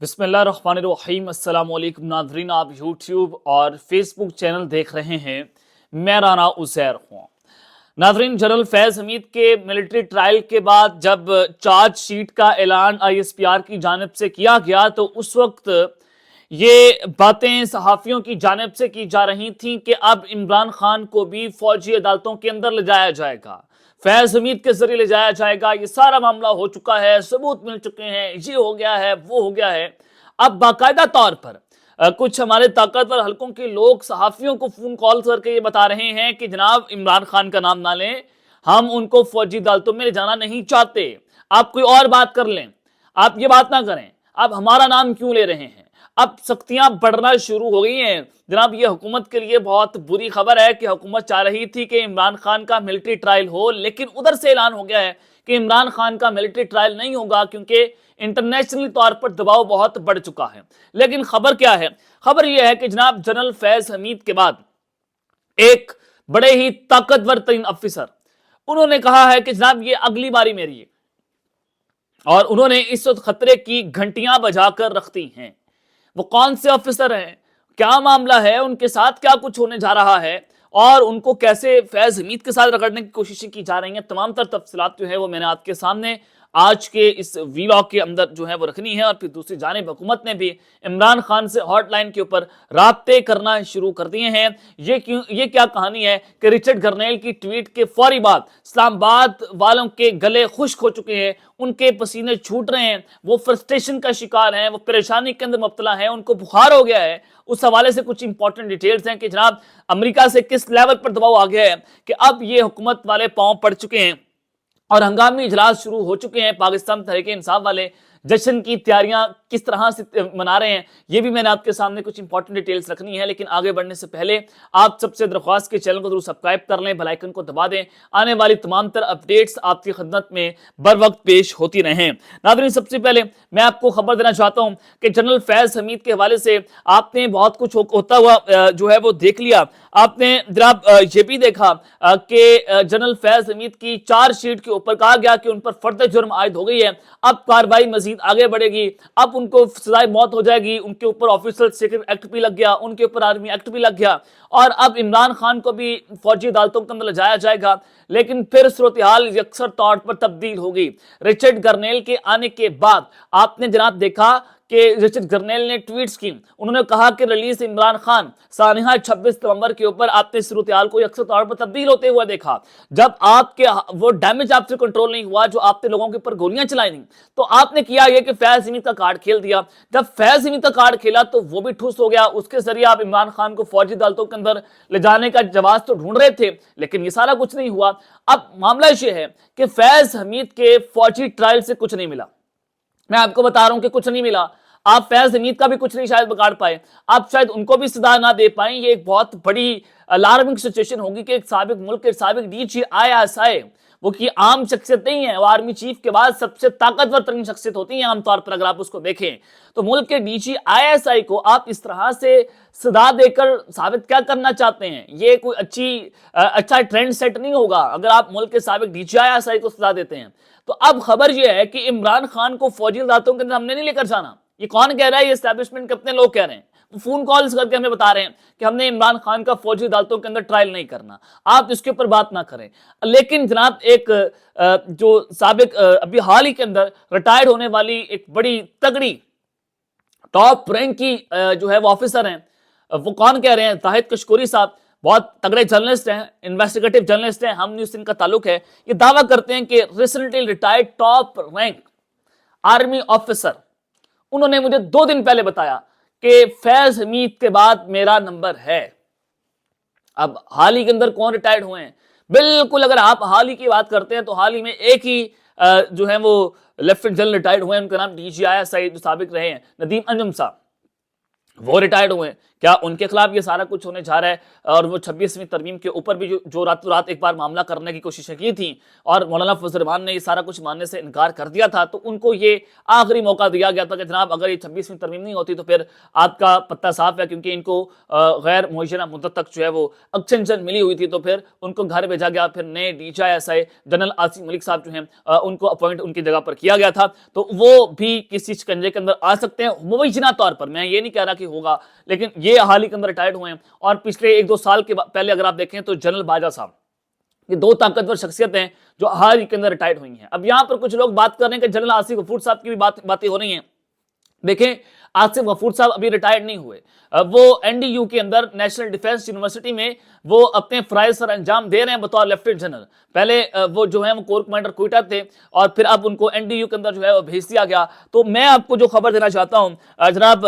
بسم اللہ الرحمن الرحیم۔ السلام علیکم ناظرین، آپ یوٹیوب اور فیس بک چینل دیکھ رہے ہیں، میں رانا عزیر ہوں۔ ناظرین، جنرل فیض حمید کے ملٹری ٹرائل کے بعد جب چارج شیٹ کا اعلان آئی ایس پی آر کی جانب سے کیا گیا تو اس وقت یہ باتیں صحافیوں کی جانب سے کی جا رہی تھیں کہ اب عمران خان کو بھی فوجی عدالتوں کے اندر لے جایا جائے گا، فیض حمید کے ذریعے لے جایا جائے گا، یہ سارا معاملہ ہو چکا ہے، ثبوت مل چکے ہیں، یہ ہو گیا ہے، وہ ہو گیا ہے۔ اب باقاعدہ طور پر کچھ ہمارے طاقتور حلقوں کے لوگ صحافیوں کو فون کال کر کے یہ بتا رہے ہیں کہ جناب عمران خان کا نام نہ لیں، ہم ان کو فوجی عدالتوں میں لے جانا نہیں چاہتے، آپ کوئی اور بات کر لیں، آپ یہ بات نہ کریں، آپ ہمارا نام کیوں لے رہے ہیں؟ اب سختیاں بڑھنا شروع ہو گئی ہیں جناب۔ یہ حکومت کے لیے بہت بری خبر ہے کہ حکومت چاہ رہی تھی کہ عمران خان کا ملٹری ٹرائل ہو، لیکن ادھر سے اعلان ہو گیا ہے کہ عمران خان کا ملٹری ٹرائل نہیں ہوگا کیونکہ انٹرنیشنل طور پر دباؤ بہت بڑھ چکا ہے۔ لیکن خبر کیا ہے؟ خبر یہ ہے کہ جناب جنرل فیض حمید کے بعد ایک بڑے ہی طاقتور ترین افسر انہوں نے کہا ہے کہ جناب یہ اگلی باری میری ہے، اور انہوں نے اس وقت خطرے کی گھنٹیاں بجا کر رکھتی ہیں۔ وہ کون سے افسر ہیں، کیا معاملہ ہے، ان کے ساتھ کیا کچھ ہونے جا رہا ہے، اور ان کو کیسے فیض حمید کے ساتھ رگڑنے کی کوششیں کی جا رہی ہیں، تمام تر تفصیلات جو ہے وہ میں نے آپ کے سامنے آج کے اس ویلاگ کے اندر جو ہے وہ رکھنی ہے۔ اور پھر دوسری جانب حکومت نے بھی عمران خان سے ہاٹ لائن کے اوپر رابطے کرنا شروع کر دیے ہیں۔ یہ کیا کہانی ہے کہ رچرڈ گرنیل کی ٹویٹ کے فوری بعد اسلام آباد والوں کے گلے خشک ہو چکے ہیں، ان کے پسینے چھوٹ رہے ہیں، وہ فرسٹریشن کا شکار ہیں، وہ پریشانی کے اندر مبتلا ہیں، ان کو بخار ہو گیا ہے۔ اس حوالے سے کچھ امپورٹنٹ ڈیٹیلز ہیں کہ جناب امریکہ سے کس لیول پر دباؤ آ گیا ہے کہ اب یہ حکومت والے پاؤں پڑ چکے ہیں اور ہنگامی اجلاس شروع ہو چکے ہیں۔ پاکستان تحریک انصاف والے جشن کی تیاریاں کس طرح سے منا رہے ہیں، یہ بھی میں نے آپ کے سامنے کچھ امپورٹنٹ ڈیٹیلز رکھنی ہے۔ لیکن آگے بڑھنے سے پہلے آپ سب سے درخواست کے چینل کو ضرور سبسکرائب کر لیں، بیل آئیکن کو دبا دیں، آنے والی تمام تر اپڈیٹس آپ کی خدمت میں بر وقت پیش ہوتی رہیں۔ ناظرین، سب سے پہلے میں آپ کو خبر دینا چاہتا ہوں کہ جنرل فیض حمید کے حوالے سے آپ نے بہت کچھ ہوتا ہوا جو ہے وہ دیکھ لیا۔ آپ نے جناب یہ بھی دیکھا کہ جنرل فیض حمید کی چارج شیٹ کے اوپر کہا گیا کہ ان پر فرد جرم عائد ہو گئی ہے، اب کارروائی مزید آگے بڑھے گی، اب ان کو سزائے موت ہو جائے گی، ان کے اوپر آفیسر سیکرٹ ایکٹ بھی لگ گیا، ان کے اوپر آرمی ایکٹ بھی لگ گیا، اور اب عمران خان کو بھی فوجی عدالتوں کے اندر لے جایا جائے گا۔ لیکن پھر صورتحال یکسر طور پر تبدیل ہوگی۔ رچرڈ گرنیل کے آنے کے بعد آپ نے جناب دیکھا کہ رچرڈ گرنیل نے ٹویٹس کی، انہوں نے کہا کہ ریلیز عمران خان سانحہ 26 نومبر کے اوپر آپ نے صورتحال کو یکسر طور پر تبدیل ہوتے ہوئے دیکھا۔ جب آپ کے وہ ڈیمیج آپ سے کنٹرول نہیں ہوا جو آپ نے لوگوں کے اوپر گولیاں چلائی نہیں، تو آپ نے کیا یہ کہ فیض حمید کا کارڈ کھیل دیا۔ جب فیض حمید کا کارڈ کھیلا تو وہ بھی ٹھوس ہو گیا، اس کے ذریعے آپ عمران خان کو فوجی عدالتوں کے اندر لے جانے کا جواز تو ڈھونڈ رہے تھے، لیکن یہ سارا کچھ نہیں ہوا۔ اب معاملہ یہ ہے کہ فیض حمید کے فوجی ٹرائل سے کچھ نہیں ملا، میں آپ کو بتا رہا ہوں کہ کچھ نہیں ملا۔ آپ فیض حمید کا بھی کچھ نہیں شاید بگاڑ پائے، آپ شاید ان کو بھی سزا نہ دے پائیں۔ یہ ایک بہت بڑی الارمنگ سچویشن ہوگی کہ ایک سابق ملک کے سابق ڈی جی آئی ایس آئی، وہ کی عام شخصیت نہیں ہے، وہ آرمی چیف کے بعد سب سے طاقتور ترین شخصیت ہوتی ہیں عام طور پر اگر آپ اس کو دیکھیں تو۔ ملک کے ڈی جی آئی ایس آئی کو آپ اس طرح سے سزا دے کر ثابت کیا کرنا چاہتے ہیں؟ یہ کوئی اچھا ٹرینڈ سیٹ نہیں ہوگا اگر آپ ملک کے سابق ڈی جی آئی ایس آئی کو سزا دیتے ہیں۔ تو اب خبر یہ ہے کہ عمران خان کو فوجی عدالتوں کے اندر ہم نے نہیں لے کر جانا۔ یہ کون کہہ رہا ہے؟ یہ اسٹیبلشمنٹ کے اپنے لوگ کہہ رہے ہیں، وہ فون کالز کر کے ہمیں بتا رہے ہیں کہ ہم نے عمران خان کا فوجی عدالتوں کے اندر ٹرائل نہیں کرنا، آپ اس کے اوپر بات نہ کریں۔ لیکن جناب ایک جو سابق ابھی حال ہی کے اندر ریٹائرڈ ہونے والی ایک بڑی تگڑی ٹاپ رینک کی جو ہے وہ آفیسر ہیں، وہ کون کہہ رہے ہیں؟ زاہد کشکوری صاحب بہت تگڑے جرنلسٹ ہیں، انویسٹیگیٹو جرنلسٹ ہیں، ہم نیوز ان کا تعلق ہے، یہ دعویٰ کرتے ہیں کہ recently retired top rank army officer, انہوں نے مجھے 2 دن پہلے بتایا کہ فیض حمید کے بعد میرا نمبر ہے۔ اب حال ہی کے اندر کون ریٹائرڈ ہوئے ہیں؟ بالکل اگر آپ حال ہی کی بات کرتے ہیں تو حال ہی میں ایک ہی جو ہے وہ لیفٹنٹ جنرل ریٹائرڈ ہوئے ہیں، ان کا نام ڈی جی آئی ایس آئی جو سابق رہے ہیں، ندیم انجم صاحب۔ وہ ریٹائرڈ ہوئے ہیں، کیا ان کے خلاف یہ سارا کچھ ہونے جا رہا ہے؟ اور وہ 26ویں ترمیم کے اوپر بھی جو راتوں رات ایک بار معاملہ کرنے کی کوششیں کی تھیں اور مولانا فضل الرحمان نے یہ سارا کچھ ماننے سے انکار کر دیا تھا، تو ان کو یہ آخری موقع دیا گیا تھا کہ جناب اگر یہ 26ویں ترمیم نہیں ہوتی تو پھر آپ کا پتہ صاف ہے، کیونکہ ان کو غیر معینہ مدت تک جو ہے وہ ایکسٹینشن ملی ہوئی تھی، تو پھر ان کو گھر بھیجا گیا، پھر نئے D G I S I general Asim Malik صاحب جو ہیں ان کو اپوائنٹ ان کی جگہ پر کیا گیا تھا، تو وہ بھی کسی شکنجے کے اندر آ سکتے ہیں مبینہ طور پر۔ میں یہ نہیں کہہ رہا کہ ہوگا، لیکن یہ حال ہی کے اندر ریٹائرڈ ہوئے ہیں۔ اور پچھلے 1-2 سال کے پہلے اگر آپ دیکھیں تو جنرل باجوہ صاحب، یہ 2 طاقتور شخصیتیں ہیں جو حال ہی کے اندر ریٹائرڈ ہوئی ہیں۔ اب یہاں پر کچھ لوگ بات کر رہے ہیں کہ جنرل آصف غفور صاحب کی بھی باتیں ہو رہی ہیں۔ دیکھیں، آصف غفور صاحب ابھی ریٹائرڈ نہیں ہوئے، وہ این ڈی یو کے اندر نیشنل ڈیفنس یونیورسٹی میں وہ اپنے فرائض سر انجام دے رہے ہیں بطور لیفٹیننٹ جنرل۔ پہلے وہ جو ہے وہ کور کمانڈر کوئٹہ تھے، اور پھر اب ان کو این ڈی یو کے اندر جو ہے وہ بھیج دیا گیا۔ تو میں آپ کو جو خبر دینا چاہتا ہوں، جناب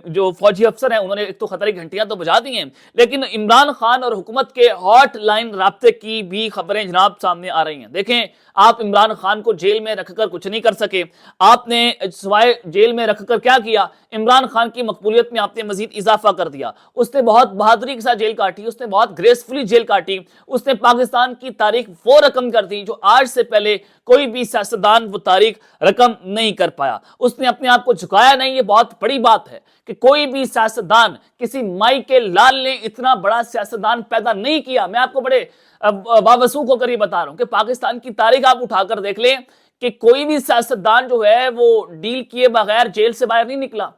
جو فوجی افسر ہیں انہوں نے ایک تو خطرے کی گھنٹیاں تو بجا دی ہیں، لیکن عمران خان اور حکومت کے ہاٹ لائن رابطے کی بھی خبریں جناب سامنے آ رہی ہیں۔ دیکھیں، آپ عمران خان کو جیل میں رکھ کر کچھ نہیں کر سکے، آپ نے سوائے جیل میں رکھ کر کیا کیا؟ عمران خان کی مقبولیت میں آپ نے مزید اضافہ کر دیا۔ اس نے بہت بہادری کے ساتھ جیل کاٹی، اس نے بہت گریسفلی جیل کاٹی، اس نے پاکستان کی تاریخ وہ رقم کر دی جو آج سے پہلے کوئی بھی سیاستدان وہ تاریخ رقم نہیں کر پایا۔ اس نے اپنے آپ کو جھکایا نہیں، یہ بہت بڑی بات ہے کہ کوئی بھی سیاستدان، کسی مائی کے لال نے اتنا بڑا سیاستدان پیدا نہیں کیا۔ میں آپ کو بڑے باوسوخ ہو کر یہ بتا رہا ہوں کہ پاکستان کی تاریخ آپ اٹھا کر دیکھ لیں کہ کوئی بھی سیاستدان جو ہے وہ ڈیل کیے بغیر جیل سے باہر نہیں نکلا،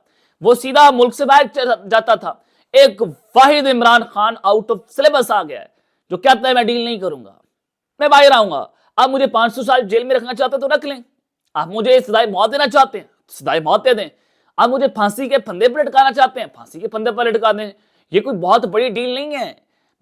وہ سیدھا ملک سے باہر جاتا تھا۔ ایک واحد Imran Khan out of syllabus آ گیا ہے جو کہتا ہے میں ڈیل نہیں کروں گا، میں باہر آؤں گا۔ آپ مجھے 500 سال جیل میں رکھنا چاہتے تو رکھ لیں، آپ مجھے سزائے موت دینا چاہتے ہیں سزائے موت دے دیں، آپ مجھے پھانسی کے پھندے پر لٹکانا چاہتے ہیں پھانسی کے پھندے پر لٹکا دیں۔ یہ کوئی بہت بڑی ڈیل نہیں ہے،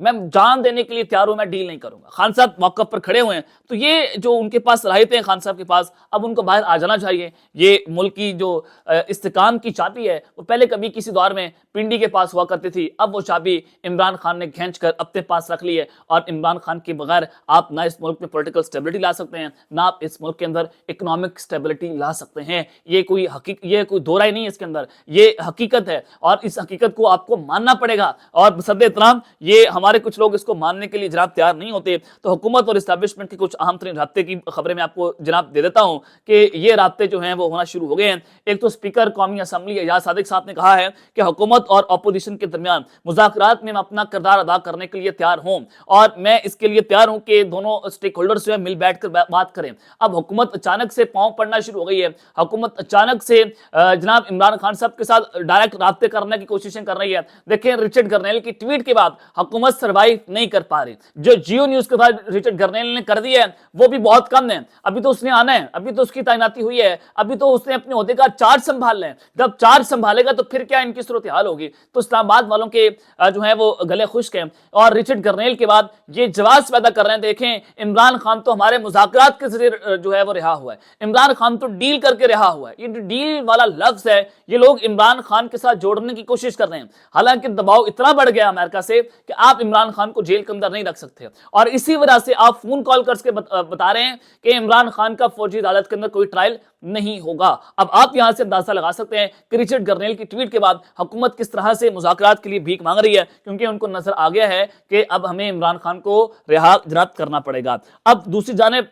میں جان دینے کے لیے تیار ہوں، میں ڈیل نہیں کروں گا۔ خان صاحب موقف پر کھڑے ہوئے ہیں، تو یہ جو ان کے پاس صلاحیتیں ہیں خان صاحب کے پاس، اب ان کو باہر آ جانا چاہیے۔ یہ ملک کی جو استحکام کی چابی ہے وہ پہلے کبھی کسی دور میں پنڈی کے پاس ہوا کرتی تھی، اب وہ چابی عمران خان نے کھینچ کر اپنے پاس رکھ لی ہے، اور عمران خان کے بغیر آپ نہ اس ملک میں پولیٹیکل سٹیبلٹی لا سکتے ہیں، نہ آپ اس ملک کے اندر اکنامک سٹیبلٹی لا سکتے ہیں۔ یہ کوئی دو رائے نہیں ہے اس کے اندر، یہ حقیقت ہے، اور اس حقیقت کو آپ کو ماننا پڑے گا۔ اور بصد احترام یہ ہمارے کچھ لوگ اس کو ماننے کے لیے جناب تیار نہیں ہوتے، تو حکومت اور اسٹیبلشمنٹ کے کچھ اہم ترین رابطے کی خبریں میں آپ کو جناب دے دیتا ہوں کہ یہ رابطے جو ہیں وہ ہونا شروع ہو گئے ہیں۔ ایک تو اسپیکر قومی اسمبلی اعجاز صادق صاحب نے کہا ہے کہ حکومت اور اپوزیشن کے درمیان مذاکرات میں اپنا کردار ادا کرنے کے لیے تیار ہوں، اور میں اس کے لیے تیار ہوں کہ دونوں اسٹیک ہولڈرز جو ہیں مل بیٹھ کر بات کریں۔ اب حکومت اچانک سے پاؤں پڑنا شروع ہو گئی ہے، حکومت اچانک سے جناب عمران خان صاحب کے ساتھ ڈائریکٹ رابطے کرنے کی کوششیں کر رہی ہے۔ دیکھیں، رچرڈ گرنیل کی ٹویٹ کے بعد حکومت سروائیو نہیں کر پا رہی، جو جیو نیوز کے بعد رچرڈ گرنیل نے کر دی ہے وہ بھی بہت کم ہے، ابھی تو اس نے آنا ہے، ابھی تو اس کی تعیناتی ہوئی ہے، ابھی تو اس نے اپنے عہدے کا چارج سنبھالنا ہے۔ جب چارج سنبھالے گا تو پھر کیا ان کی صورتحال ہوگی؟ تو اسلام آباد والوں کے جو ہے وہ گلے خشک ہیں، اور رچرڈ گرنیل کے بعد یہ جواز پیدا کر رہے ہیں۔ دیکھیں، عمران خان تو ہمارے مذاکرات کے ذریعے جو ہے وہ رہا ہوا ہے، عمران خان تو ڈیل کر کے رہا ہوا ہے۔ یہ جو ڈیل والا لفظ ہے یہ لوگ عمران خان کے ساتھ جوڑنے کی کوشش کر رہے ہیں، حالانکہ دباؤ اتنا بڑھ گیا امریکہ سے کہ آپ عمران خان کو جیل کے اندر نہیں رکھ سکتے، اور اسی وجہ سے آپ فون کال کر کے بتا رہے ہیں کہ عمران خان کا فوجی عدالت کے اندر کوئی ٹرائل نہیں ہوگا۔ اب آپ یہاں سے اندازہ لگا سکتے ہیں کہ رچرڈ گرنیل کی ٹویٹ کے بعد حکومت کس طرح سے مذاکرات کے لیے بھیک مانگ رہی ہے، کیونکہ ان کو نظر آ گیا ہے کہ اب ہمیں عمران خان کو رہا جناب کرنا پڑے گا۔ اب دوسری جانب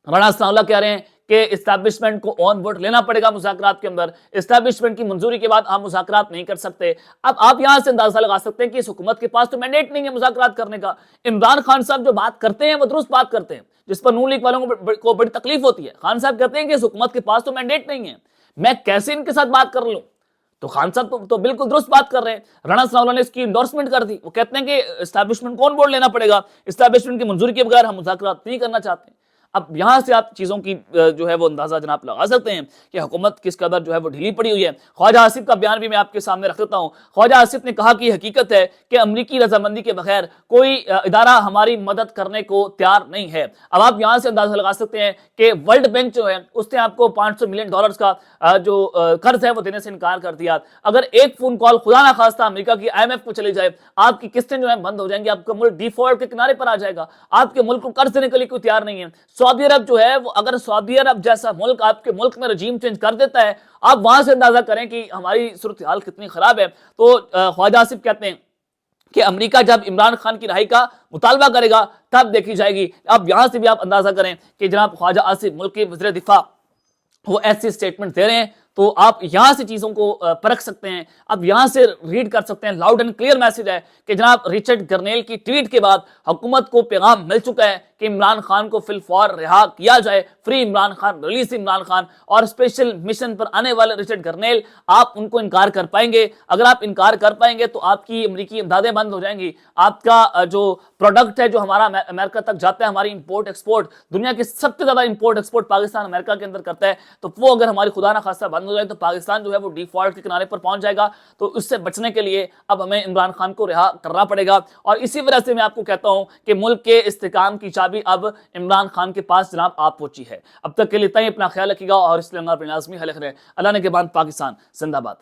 رانا ثناء اللہ کہہ رہے ہیں کہ اسٹیبلشمنٹ کو آن بورڈ لینا پڑے گا مذاکرات کے اندر، اسٹیبلشمنٹ کی منظوری کے بعد آپ مذاکرات نہیں کر سکتے۔ اب آپ یہاں سے اندازہ لگا سکتے ہیں کہ اس حکومت کے پاس تو مینڈیٹ نہیں ہے مذاکرات کرنے کا۔ عمران خان صاحب جو بات کرتے ہیں وہ درست بات کرتے ہیں، جس پر نون لیگ والوں کو بڑی تکلیف ہوتی ہے۔ خان صاحب کہتے ہیں کہ اس حکومت کے پاس تو مینڈیٹ نہیں ہے، میں کیسے ان کے ساتھ بات کر لوں؟ تو خان صاحب تو بالکل درست بات کر رہے ہیں۔ رانا ثناء اللہ نے اس کی انڈورسمنٹ کر دی، وہ کہتے ہیں کہ اسٹیبلشمنٹ کو آن بورڈ لینا پڑے گا، اسٹیبلشمنٹ کی منظوری کے بغیر ہم مذاکرات نہیں کرنا چاہتے۔ اب یہاں سے آپ چیزوں کی جو ہے وہ اندازہ جناب لگا سکتے ہیں کہ حکومت کس قدر جو ہے وہ ڈھیلی پڑی ہوئی ہے۔ خواجہ آصف کا بیان بھی میں آپ کے سامنے رکھ دیتا ہوں۔ خواجہ آصف نے کہا کہ حقیقت ہے کہ امریکی رضامندی کے بغیر کوئی ادارہ ہماری مدد کرنے کو تیار نہیں ہے۔ اب آپ یہاں سے اندازہ لگا سکتے ہیں کہ ورلڈ بینک جو ہے اس نے آپ کو $500 ملین کا جو قرض ہے وہ دینے سے انکار کر دیا۔ اگر ایک فون کال خدا نہ خواستہ امریکہ کی IMF کو چلی جائے، آپ کی قسطیں جو ہیں بند ہو جائیں گی، آپ کا ملک ڈیفالٹ کے کنارے پر آ جائے گا، آپ کے ملک کو قرض دینے کے لیے کوئی تیار نہیں ہے۔ سعودی عرب جو ہے وہ اگر سعودی عرب جیسا ملک آپ کے ملک میں رجیم چینج کر دیتا ہے، آپ وہاں سے اندازہ کریں کہ ہماری صورتحال کتنی خراب ہے۔ تو خواجہ آصف کہتے ہیں کہ امریکہ جب عمران خان کی رہائی کا مطالبہ کرے گا تب دیکھی جائے گی۔ اب یہاں سے بھی آپ اندازہ کریں کہ جناب خواجہ آصف ملک کے وزیر دفاع وہ ایسی سٹیٹمنٹ دے رہے ہیں، تو آپ یہاں سے چیزوں کو پرکھ سکتے ہیں، اب یہاں سے ریڈ کر سکتے ہیں۔ لاؤڈ اینڈ کلیئر میسج ہے کہ جناب رچرڈ گرنیل کی ٹویٹ کے بعد حکومت کو پیغام مل چکا ہے کہ عمران خان کو فی الفور رہا کیا جائے، فری عمران خان، ریلیز عمران خان۔ اور اسپیشل مشن پر آنے والے رچرڈ گرنیل، آپ ان کو انکار کر پائیں گے؟ اگر آپ انکار کر پائیں گے تو آپ کی امریکی امدادیں بند ہو جائیں گی، آپ کا جو پروڈکٹ ہے جو ہمارا امریکہ تک جاتا ہے، ہماری امپورٹ ایکسپورٹ، دنیا کی سب سے زیادہ امپورٹ ایکسپورٹ پاکستان امریکہ کے اندر کرتا ہے، تو وہ اگر ہماری خدا نہ خواستہ بند ہو جائے تو پاکستان جو ہے وہ ڈیفالٹ کے کنارے پر پہنچ جائے گا۔ تو اس سے بچنے کے لیے اب ہمیں عمران خان کو رہا کرنا پڑے گا، اور اسی وجہ سے میں آپ کو کہتا ہوں کہ ملک کے استحکام کی چابی اب عمران خان کے پاس جناب آپ پہنچی ہے۔ اب تک کے لیے اتنا ہی، اپنا خیال رکھیے گا، اور اس لیے اپنے لازمی خیال رکھیں۔ اللہ نے کے بعد پاکستان زندہ باد۔